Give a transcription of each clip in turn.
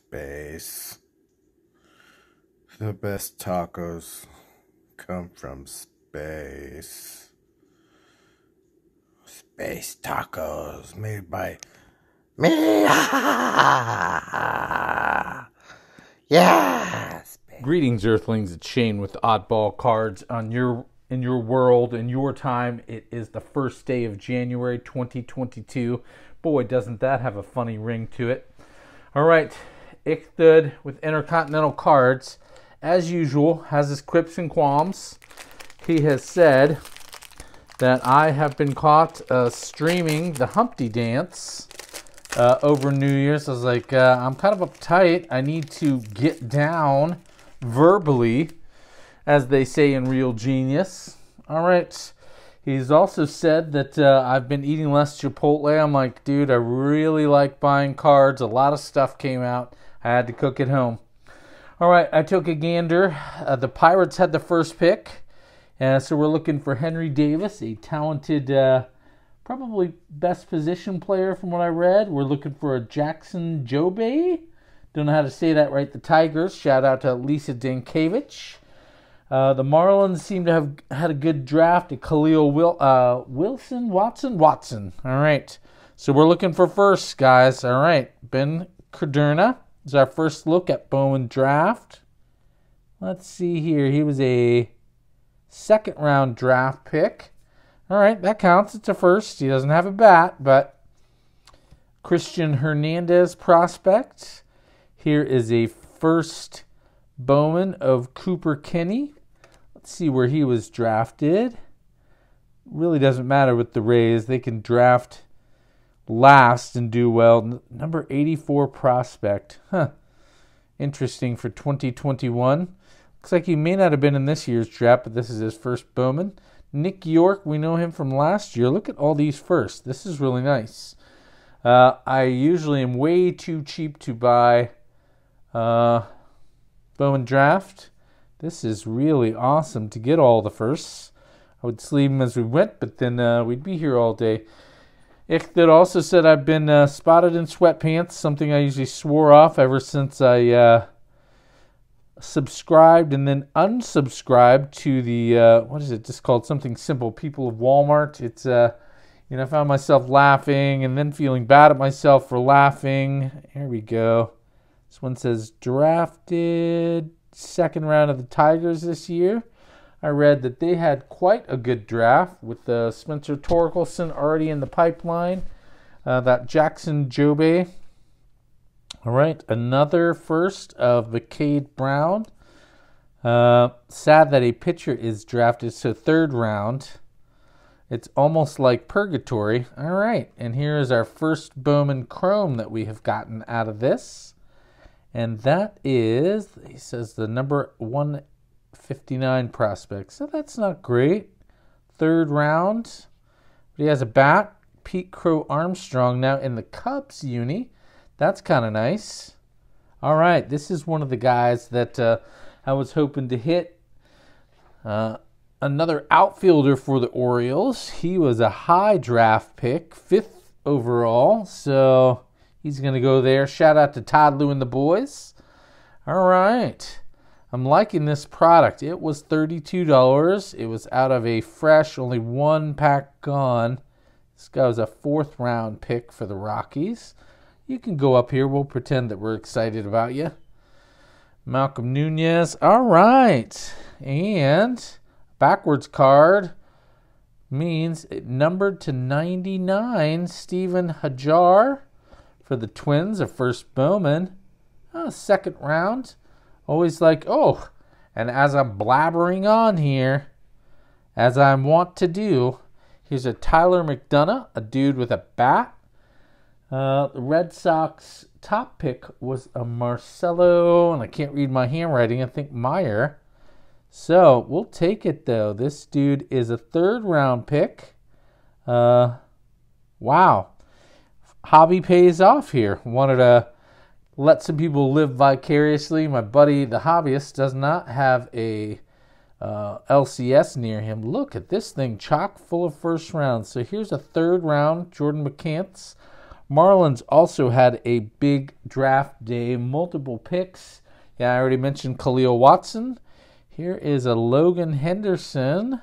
space. The best tacos come from space. Space tacos made by me. Yeah. Greetings, Earthlings. It's Shane with Oddball Cards. In your world, in your time, it is the first day of January 2022. Boy, doesn't that have a funny ring to it. All right, Ichthud with Intercontinental Cards, as usual, has his quips and qualms. He has said that I have been caught streaming the Humpty Dance over New Year's. I was like, I'm kind of uptight. I need to get down verbally, as they say in Real Genius. All right. He's also said that I've been eating less Chipotle. I'm like, dude, I really like buying cards. A lot of stuff came out. I had to cook at home. All right, I took a gander. The Pirates had the first pick. So we're looking for Henry Davis, a talented, probably best position player from what I read. We're looking for a Jackson Jobay. Don't know how to say that right. The Tigers. Shout out to Lisa Dankiewicz. The Marlins seem to have had a good draft. A Khalil Watson. All right. So we're looking for first, guys. All right. Ben Caderna is our first look at Bowman Draft. Let's see here. He was a second-round draft pick. All right. That counts. It's a first. He doesn't have a bat, but Christian Hernandez prospect. Here is a first Bowman of Cooper Kinney. Let's see where he was drafted. Really doesn't matter with the Rays. They can draft last and do well. Number 84 prospect. Interesting for 2021. Looks like he may not have been in this year's draft, but this is his first Bowman. Nick York, we know him from last year. Look at all these first. This is really nice. I usually am way too cheap to buy Bowman Draft. This is really awesome to get all the firsts. I would sleeve them as we went, but then we'd be here all day. Ichthud also said I've been spotted in sweatpants, something I usually swore off ever since I subscribed and then unsubscribed to the, what is it, just called something simple, People of Walmart. It's, I found myself laughing and then feeling bad at myself for laughing. Here we go. This one says, drafted second round of the Tigers this year. I read that they had quite a good draft with Spencer Torkelson already in the pipeline. That Jackson Jobay. All right, another first of McCade Brown. Sad that a pitcher is drafted, so third round. It's almost like purgatory. All right, and here is our first Bowman Chrome that we have gotten out of this. And that is, he says, the number 159 prospect. So that's not great. Third round. But he has a bat. Pete Crow Armstrong now in the Cubs uni. That's kind of nice. All right. This is one of the guys that I was hoping to hit. Another outfielder for the Orioles. He was a high draft pick, 5th overall. So he's going to go there. Shout out to Todd Lou and the boys. All right. I'm liking this product. It was $32. It was out of a fresh, only one pack gone. This guy was a 4th round pick for the Rockies. You can go up here. We'll pretend that we're excited about you. Malcolm Nunez. All right. And backwards card means it numbered to 99. Steven Hajar. For the Twins, a first Bowman. Second round. Always like, oh, and as I'm blabbering on here, as I want to do, here's a Tyler McDonough, a dude with a bat. The Red Sox top pick was a Marcelo, and I can't read my handwriting, I think Meyer. So we'll take it, though. This dude is a 3rd round pick. Wow. Hobby pays off here. Wanted to let some people live vicariously. My buddy, the hobbyist, does not have a LCS near him. Look at this thing, chock full of first rounds. So here's a 3rd round, Jordan McCants. Marlins also had a big draft day, multiple picks. Yeah, I already mentioned Khalil Watson. Here is a Logan Henderson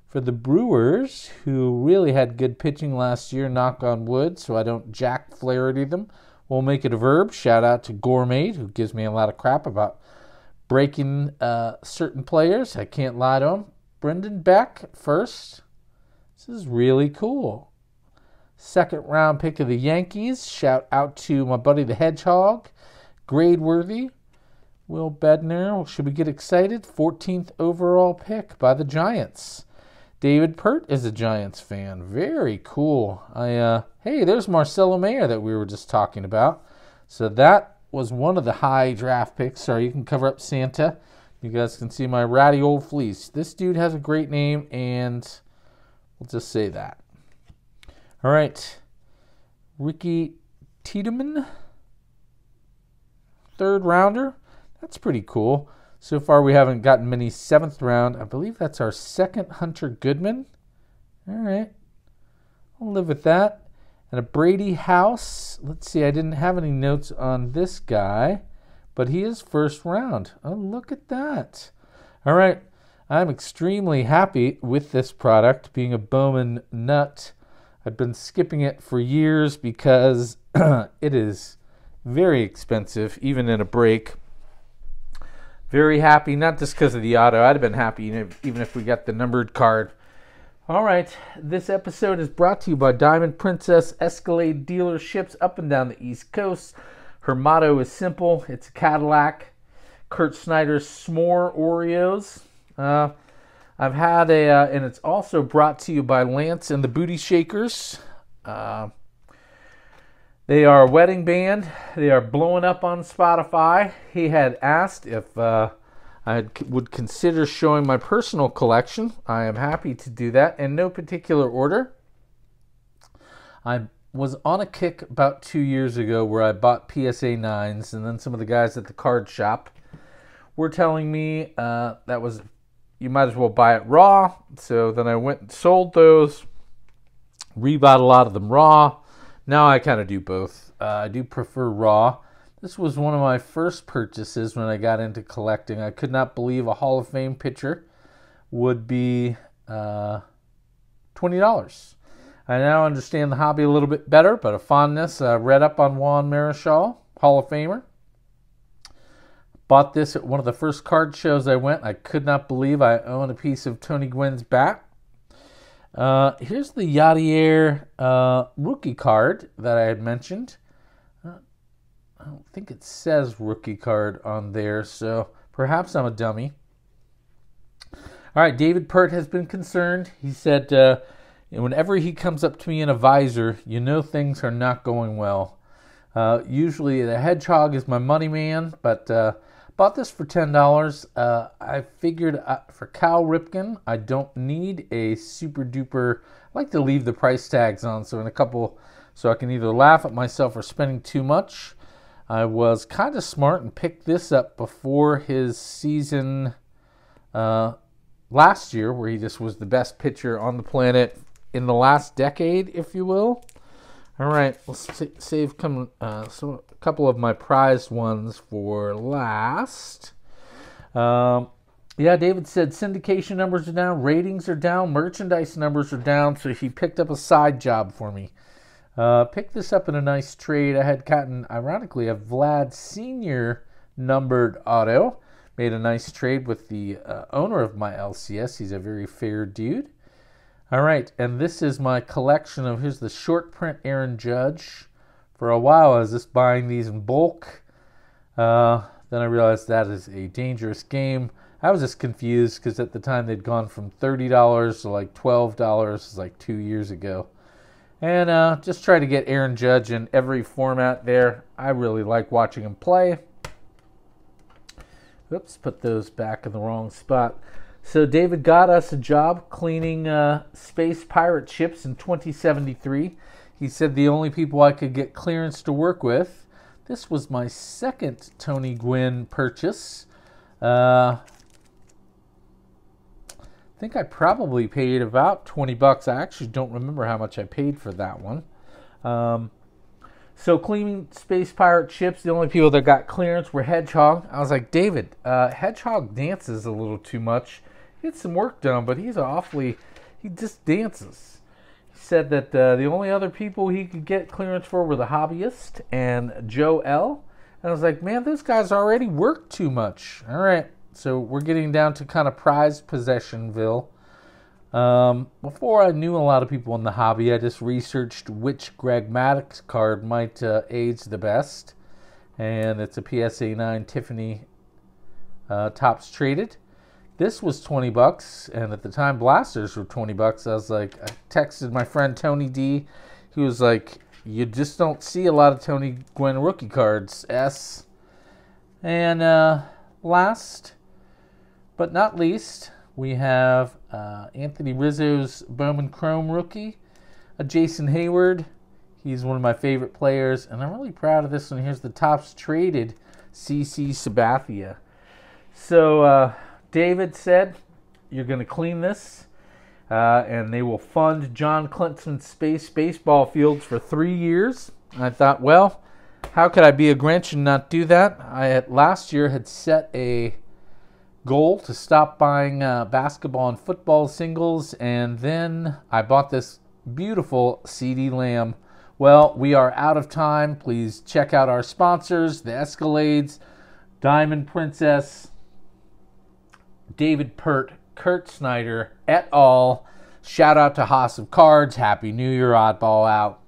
for the Brewers, who really had good pitching last year, knock on wood, so I don't Jack Flaherty them. We'll make it a verb. Shout out to Gourmet, who gives me a lot of crap about breaking certain players. I can't lie to him. Brendan Beck first. This is really cool. Second round pick of the Yankees. Shout out to my buddy the Hedgehog. Grade worthy. Will Bednar. Should we get excited? 14th overall pick by the Giants. David Peart is a Giants fan. Very cool. Hey, there's Marcelo Mayer that we were just talking about. So that was one of the high draft picks. Sorry, you can cover up Santa. You guys can see my ratty old fleece. This dude has a great name, and we'll just say that. All right. Ricky Tiedemann. Third rounder. That's pretty cool. So far, we haven't gotten many 7th round. I believe that's our second Hunter Goodman. All right. I'll live with that. And a Brady House. Let's see. I didn't have any notes on this guy, but he is first round. Oh, look at that. All right. I'm extremely happy with this product, being a Bowman nut. I've been skipping it for years because it is very expensive, even in a break. Very happy, not just because of the auto. I'd have been happy even if we got the numbered card. All right, this episode is brought to you by Diamond Princess Escalade dealerships up and down the East Coast. Her motto is simple. It's a Cadillac. Kurt Snyder's S'more Oreos. I've had and it's also brought to you by Lance and the Booty Shakers. They are a wedding band. They are blowing up on Spotify. He had asked if I would consider showing my personal collection. I am happy to do that in no particular order. I was on a kick about 2 years ago where I bought PSA 9s, and then some of the guys at the card shop were telling me you might as well buy it raw. So then I went and sold those, rebought a lot of them raw. Now I kind of do both. I do prefer raw. This was one of my first purchases when I got into collecting. I could not believe a Hall of Fame pitcher would be $20. I now understand the hobby a little bit better, but a fondness. Read up on Juan Marichal, Hall of Famer. Bought this at one of the first card shows I went. I could not believe I own a piece of Tony Gwynn's bat. Here's the Yadier rookie card that I had mentioned. I don't think it says rookie card on there, so perhaps I'm a dummy. All right, David Peart has been concerned. He said whenever he comes up to me in a visor, you know things are not going well. Usually the Hedgehog is my money man, but bought this for $10. I figured for Cal Ripken, I don't need a super duper. I like to leave the price tags on, so I can either laugh at myself for spending too much. I was kind of smart and picked this up before his season last year, where he just was the best pitcher on the planet in the last decade, if you will. All right, let's save a couple of my prized ones for last. Yeah, David said syndication numbers are down, ratings are down, merchandise numbers are down, so he picked up a side job for me. Picked this up in a nice trade. I had gotten, ironically, a Vlad Sr. numbered auto. Made a nice trade with the owner of my LCS. He's a very fair dude. All right, and this is my collection of, here's the short print Aaron Judge. For a while, I was just buying these in bulk. Then I realized that is a dangerous game. I was just confused because at the time they'd gone from $30 to like $12. It was like 2 years ago. And just try to get Aaron Judge in every format there. I really like watching him play. Oops, put those back in the wrong spot. So David got us a job cleaning space pirate ships in 2073. He said the only people I could get clearance to work with. This was my second Tony Gwynn purchase. I think I probably paid about $20. I actually don't remember how much I paid for that one. So cleaning Space Pirate ships, the only people that got clearance were Hedgehog. I was like, David, Hedgehog dances a little too much. He gets some work done, but he just dances. He said that the only other people he could get clearance for were the hobbyist and Joe L. And I was like, man, those guys already work too much. All right, so we're getting down to kind of prized possessionville. Before I knew a lot of people in the hobby, I just researched which Greg Maddux card might age the best. And it's a PSA 9 Tiffany Tops Traded. This was $20, and at the time blasters were $20. I was like, I texted my friend Tony D. He was like, you just don't see a lot of Tony Gwynn rookie cards, S. And last but not least, we have Anthony Rizzo's Bowman Chrome rookie, a Jason Hayward. He's one of my favorite players, and I'm really proud of this one. Here's the Tops Traded CC Sabathia. So David said, you're going to clean this, and they will fund John Klinsman's space baseball fields for 3 years. And I thought, well, how could I be a Grinch and not do that? I last year had set a goal to stop buying basketball and football singles, and then I bought this beautiful CD Lamb. Well, we are out of time. Please check out our sponsors, the Escalades, Diamond Princess, David Peart, Kurt Snyder, et al. Shout out to House of Cards. Happy New Year, Oddball out.